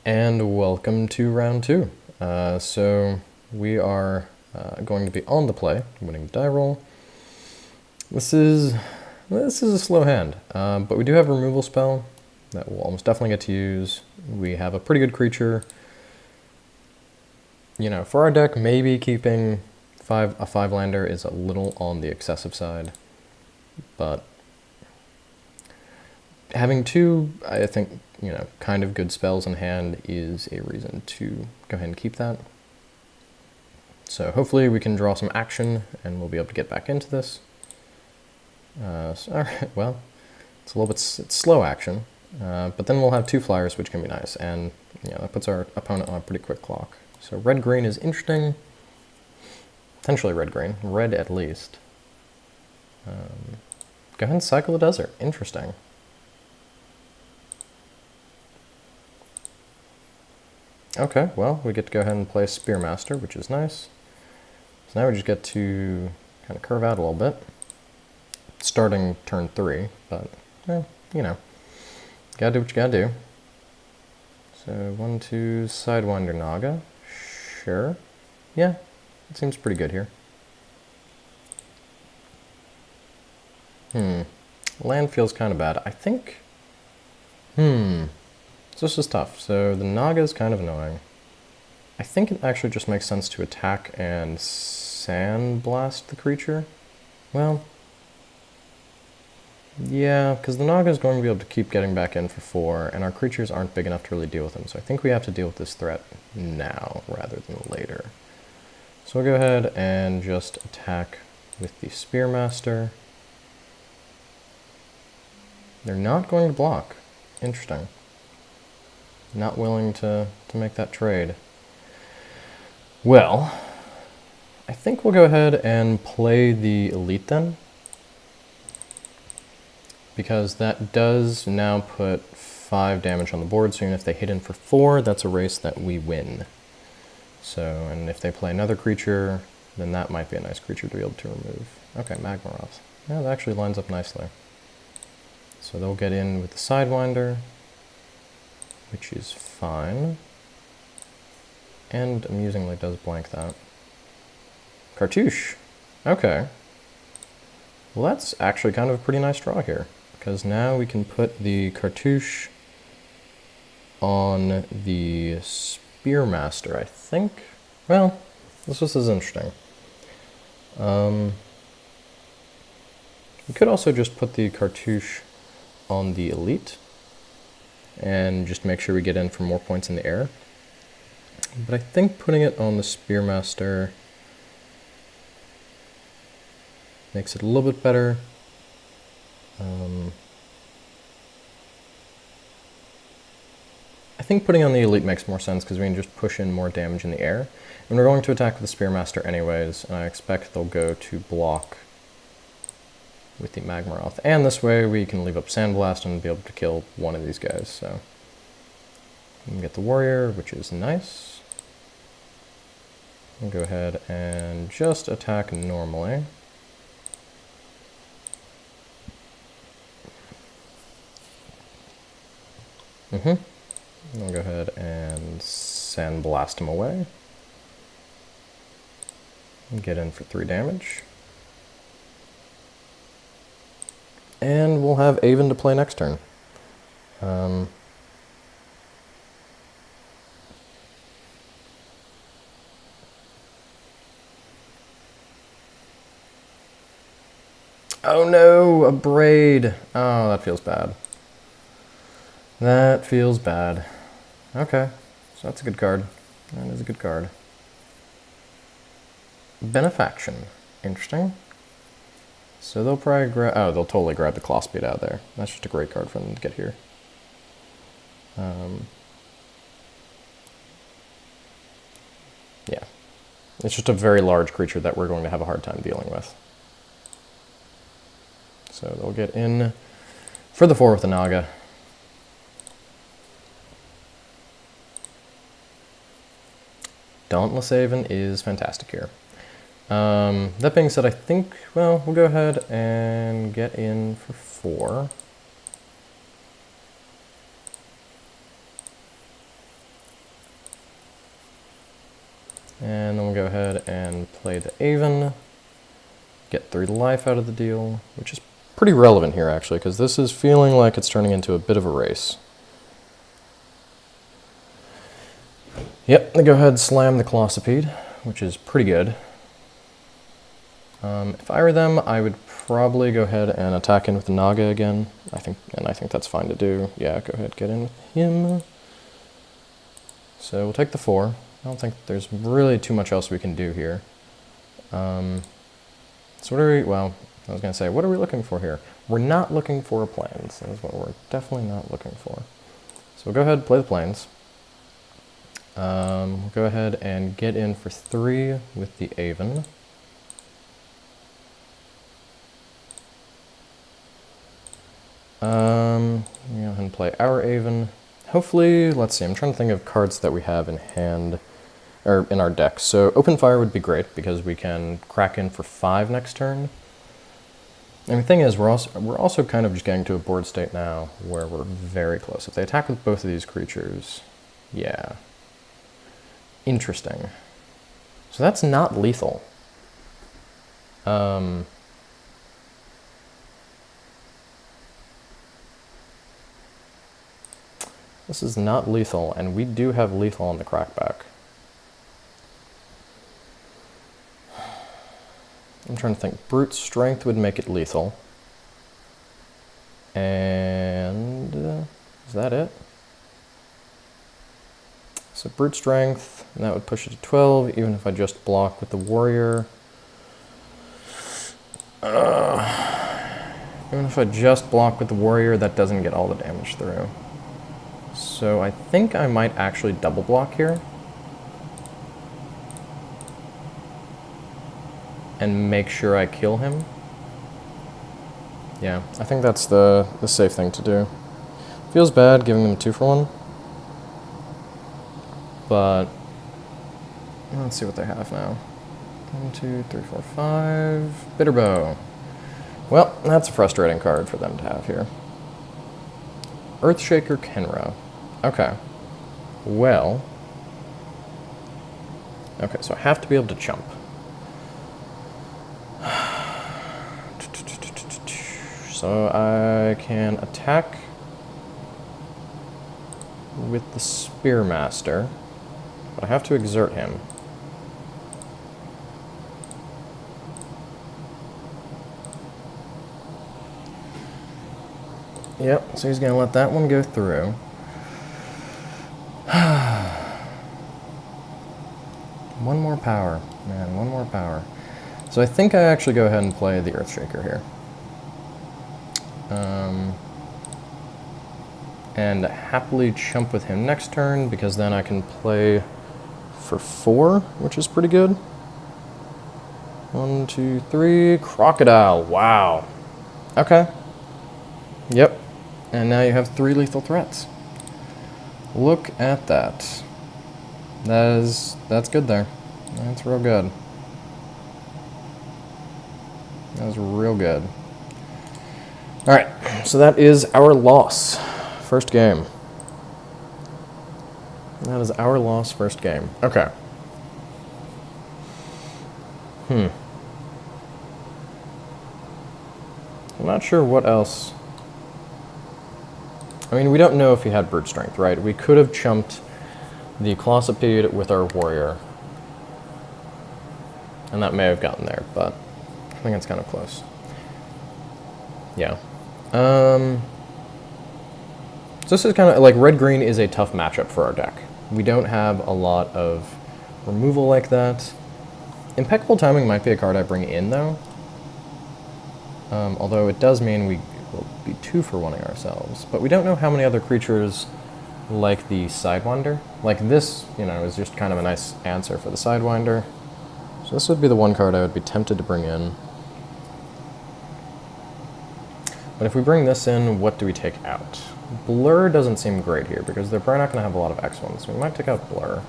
And welcome to round two. So we are going to be on the play, winning the die roll. This is a slow hand, but we do have a removal spell that we'll almost definitely get to use. We have a pretty good creature. You know, for our deck, maybe keeping a 5-lander is a little on the excessive side, but having two, I think, you know, kind of good spells in hand is a reason to go ahead and keep that. So hopefully we can draw some action and we'll be able to get back into this. All right, well, it's a little bit slow action, but then we'll have 2 flyers, which can be nice, and you know, that puts our opponent on a pretty quick clock. So red-green is interesting. Potentially red-green. Red at least. Go ahead and cycle the desert. Interesting. Okay, well, we get to go ahead and play Spearmaster, which is nice. So now we just get to kind of curve out a little bit. Starting turn 3, but, well, you know, gotta do what you gotta do. So 1-2 Sidewinder Naga. Sure. Yeah, it seems pretty good here. Land feels kind of bad. I think... So this is tough. So the Naga is kind of annoying. I think it actually just makes sense to attack and sandblast the creature. Well, yeah, because the Naga is going to be able to keep getting back in for 4, and our creatures aren't big enough to really deal with them. So I think we have to deal with this threat now rather than later. So we'll go ahead and just attack with the Spearmaster. They're not going to block. Interesting. Not willing to make that trade. Well, I think we'll go ahead and play the Elite then, because that does now put 5 damage on the board, so even if they hit in for 4, that's a race that we win. So, and if they play another creature, then that might be a nice creature to be able to remove. Okay, Magmaroth. Yeah, that actually lines up nicely. So they'll get in with the Sidewinder, which is fine. And amusingly does blank that. Cartouche. Okay. Well, that's actually kind of a pretty nice draw here, because now we can put the Cartouche on the Spearmaster, I think. Well, this is interesting. We could also just put the Cartouche on the Elite and just make sure we get in for more points in the air. But I think putting it on the Spearmaster makes it a little bit better. I think putting on the Elite makes more sense because we can just push in more damage in the air. And we're going to attack with the Spearmaster anyways, and I expect they'll go to block with the Magmaroth. And this way we can leave up Sandblast and be able to kill one of these guys. So we can get the Warrior, which is nice. I'll go ahead and just attack normally. I'll go ahead and Sandblast him away. And get in for 3 damage. And we'll have Avon to play next turn. Oh no, a Braid. Oh, that feels bad. That feels bad. Okay, so that's a good card. That is a good card. Benefaction. Interesting. So they'll probably grab... Oh, they'll totally grab the Claw Speed out of there. That's just a great card for them to get here. Yeah. It's just a very large creature that we're going to have a hard time dealing with. So they'll get in for the 4 with the Naga. Dauntless Avon is fantastic here. That being said, I think, well, we'll go ahead and get in for 4. And then we'll go ahead and play the Aven, get 3 life out of the deal, which is pretty relevant here actually, because this is feeling like it's turning into a bit of a race. Yep, they go ahead and slam the Colossopede, which is pretty good. If I were them, I would probably go ahead and attack in with the Naga again. I think that's fine to do. Yeah, go ahead, get in with him. So we'll take the 4. I don't think there's really too much else we can do here. So what are we, well, I was going to say, what are we looking for here? We're not looking for a Plains. That is what we're definitely not looking for. So we'll go ahead and play the Plains. We'll go ahead and get in for 3 with the Aven. We'll go ahead and play our Aven. Hopefully, let's see, I'm trying to think of cards that we have in hand, or in our deck. So Open Fire would be great because we can crack in for 5 next turn. And the thing is, we're also kind of just getting to a board state now where we're very close. If they attack with both of these creatures, yeah. Interesting. So that's not lethal. This is not lethal, and we do have lethal on the crackback. I'm trying to think. Brute Strength would make it lethal. And is that it? So Brute Strength, and that would push it to 12, even if I just block with the Warrior. Even if I just block with the Warrior, that doesn't get all the damage through. So I think I might actually double block here. And make sure I kill him. Yeah, I think that's the safe thing to do. Feels bad giving them 2 for 1. But let's see what they have now. 1, 2, 3, 4, 5. Bitterbow. Well, that's a frustrating card for them to have here. Earthshaker Kenra. Okay. Well. Okay, so I have to be able to chump. So I can attack with the Spearmaster, but I have to exert him. Yep, so he's going to let that one go through. One more power, man, one more power. So I think I actually go ahead and play the Earthshaker here. And happily chump with him next turn, because then I can play for 4, which is pretty good. 1, 2, 3, Crocodile, wow. Okay. Yep. And now you have 3 lethal threats. Look at that. That's good there. That's real good. That was real good. Alright, so that is our loss. First game. That is our loss first game. Okay. I'm not sure what else. I mean, we don't know if he had Brute Strength, right? We could have chumped the Colossopede with our Warrior. And that may have gotten there, but I think it's kind of close. Yeah. So this is kind of like red-green is a tough matchup for our deck. We don't have a lot of removal like that. Impeccable Timing might be a card I bring in, though. Although it does mean we will be 2 for 1-ing ourselves. But we don't know how many other creatures like the Sidewinder. Like this, you know, is just kind of a nice answer for the Sidewinder. So this would be the one card I would be tempted to bring in. But if we bring this in, what do we take out? Blur doesn't seem great here, because they're probably not going to have a lot of X1s, so we might take out Blur.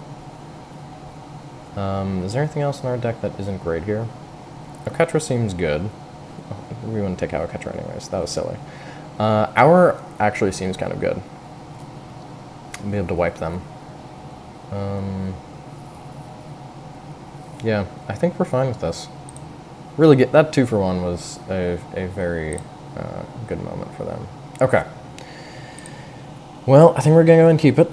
Is there anything else in our deck that isn't great here? Oketra seems good. We wouldn't take out Oketra anyways, that was silly. Our actually seems kind of good. I'll be able to wipe them. Yeah, I think we're fine with this. Really get that 2-for-1 was a very good moment for them. Okay. Well, I think we're gonna go and keep it.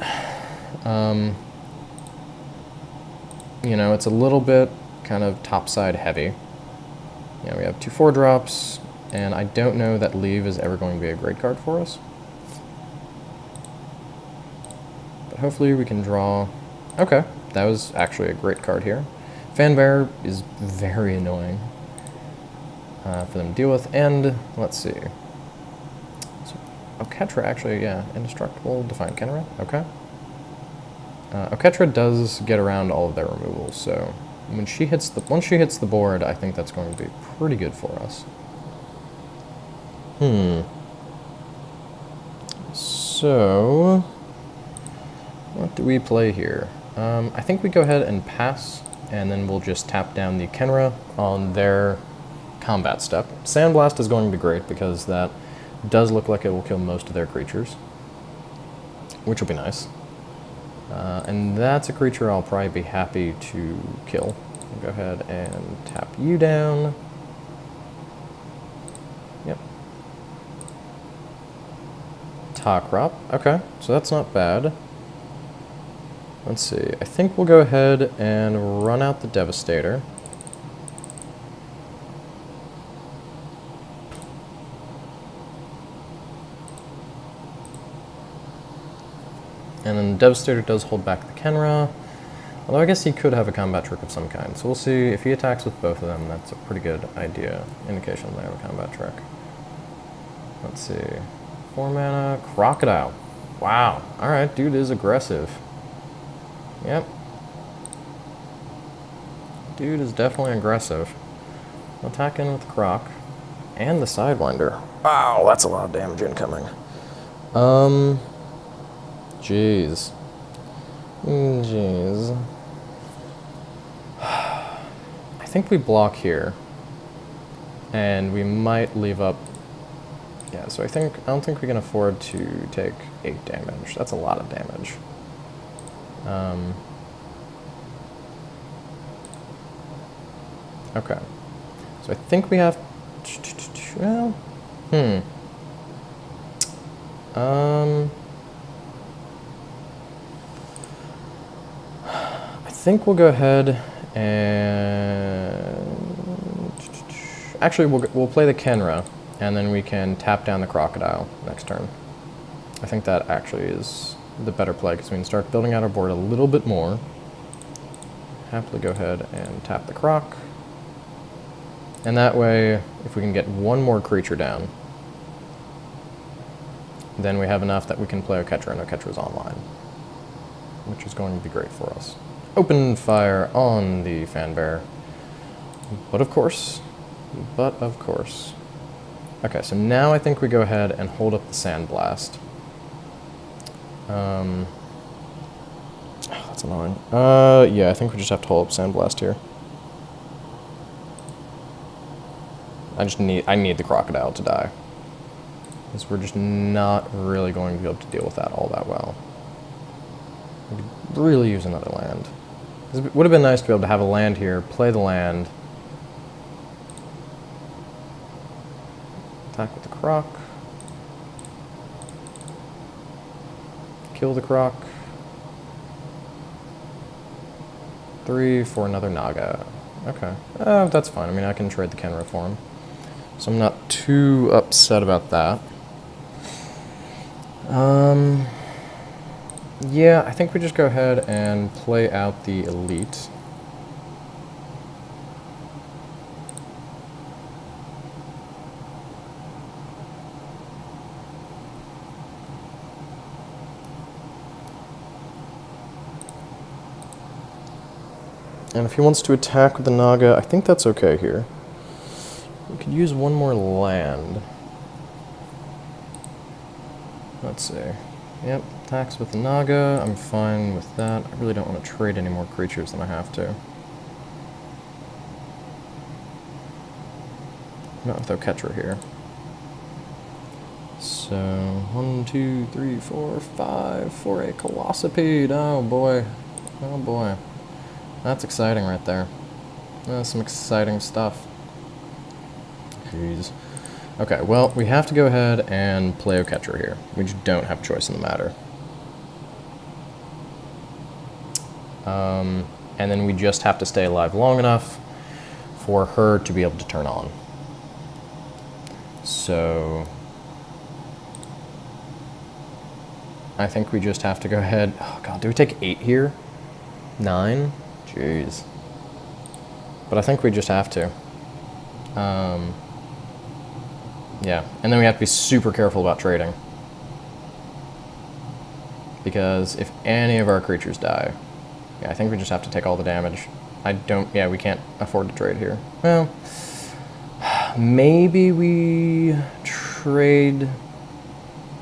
You know, it's a little bit kind of topside heavy. You know, we have 2 4-drops, and I don't know that Leave is ever going to be a great card for us. But hopefully we can draw... Okay, that was actually a great card here. Fanbear is very annoying for them to deal with, and let's see. So, Oketra actually, yeah, indestructible, Defiant Kenra, okay. Oketra does get around all of their removals, so when she hits once she hits the board, I think that's going to be pretty good for us. So, what do we play here? I think we go ahead and pass, and then we'll just tap down the Kenra on their combat step. Sandblast is going to be great because that does look like it will kill most of their creatures, which will be nice. And that's a creature I'll probably be happy to kill. I'll go ahead and tap you down. Yep. Takrop. Okay, so that's not bad. Let's see. I think we'll go ahead and run out the Devastator. And then Devastator does hold back the Kenra, although I guess he could have a combat trick of some kind. So we'll see. If he attacks with both of them, that's a pretty good indication they have a combat trick. Let's see. 4 mana, Crocodile. Wow. Alright, dude is aggressive. Yep. Dude is definitely aggressive. Attack in with Croc. And the Sidewinder. Wow, that's a lot of damage incoming. Jeez. Jeez. I think we block here. And we might leave up... Yeah, so I don't think we can afford to take 8 damage. That's a lot of damage. Okay. So I think we have... Well... I think we'll go ahead and... Actually, we'll play the Kenra, and then we can tap down the Crocodile next turn. I think that actually is the better play, because we can start building out our board a little bit more. Happily go ahead and tap the Croc. And that way, if we can get one more creature down, then we have enough that we can play Oketra, and Oketra's online, which is going to be great for us. Open fire on the Fanbear. But of course. Okay, so now I think we go ahead and hold up the Sandblast. That's annoying. Yeah, I think we just have to hold up Sandblast here. I need the Crocodile to die, because we're just not really going to be able to deal with that all that well. We could really use another land. It would have been nice to be able to have a land here, play the land, attack with the Croc, kill the Croc, 3 for another Naga. Okay, that's fine. I mean, I can trade the Kenra for him, so I'm not too upset about that. Yeah, I think we just go ahead and play out the Elite. And if he wants to attack with the Naga, I think that's okay here. We could use one more land. Let's see. Yep, attacks with the Naga. I'm fine with that. I really don't want to trade any more creatures than I have to. Not with Oketra here. So, 1, 2, 3, 4, 5 for a Colossipede. Oh boy. Oh boy. That's exciting right there. Some exciting stuff. Jeez. Okay, well, we have to go ahead and play Oketcher here. We just don't have a choice in the matter. And then we just have to stay alive long enough for her to be able to turn on. So I think we just have to go ahead. Oh god, do we take 8 here? 9? Jeez. But I think we just have to. Yeah, and then we have to be super careful about trading. Because if any of our creatures die, yeah, I think we just have to take all the damage. Yeah, we can't afford to trade here. Well, maybe we trade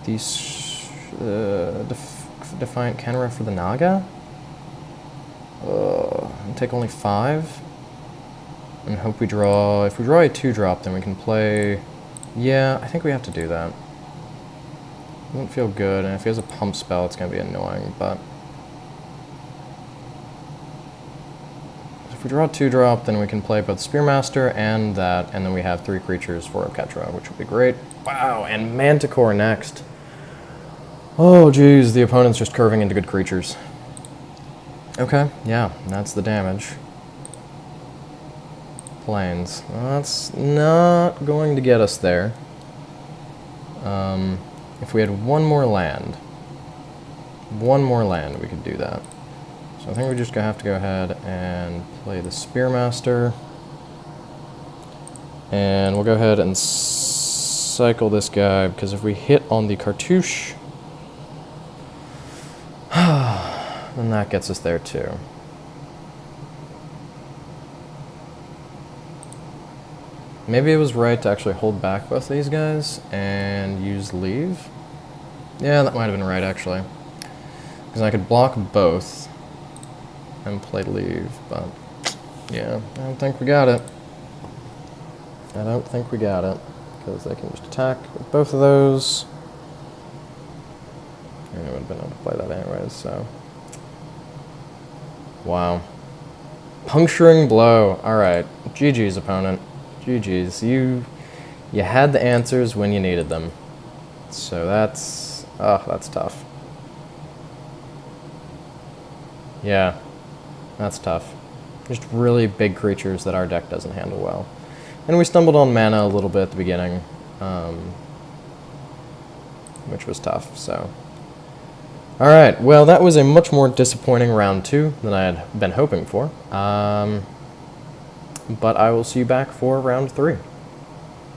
these Defiant Kenra for the Naga? And take only 5? And hope we draw... If we draw a 2-drop, then we can play... Yeah, I think we have to do that. Doesn't feel good, and if he has a pump spell, it's going to be annoying, but... If we draw a 2-drop, then we can play both Spearmaster and that, and then we have 3 creatures for Oketcher, which would be great. Wow, and Manticore next. Oh, geez, the opponent's just curving into good creatures. Okay, yeah, that's the damage. Plains. Well, that's not going to get us there. If we had one more land, we could do that. So I think we just have to go ahead and play the Spearmaster. And we'll go ahead and cycle this guy, because if we hit on the Cartouche, then that gets us there too. Maybe it was right to actually hold back both of these guys and use leave. Yeah, that might have been right, actually. Because I could block both and play leave, but yeah, I don't think we got it. I don't think we got it, because they can just attack with both of those. I would have been able to play that anyways, so. Wow. Puncturing blow. Alright, GG's, opponent. GG's. You had the answers when you needed them. So that's tough. Yeah, that's tough. Just really big creatures that our deck doesn't handle well. And we stumbled on mana a little bit at the beginning, which was tough, so. Alright, well that was a much more disappointing round 2 than I had been hoping for. But I will see you back for round 3.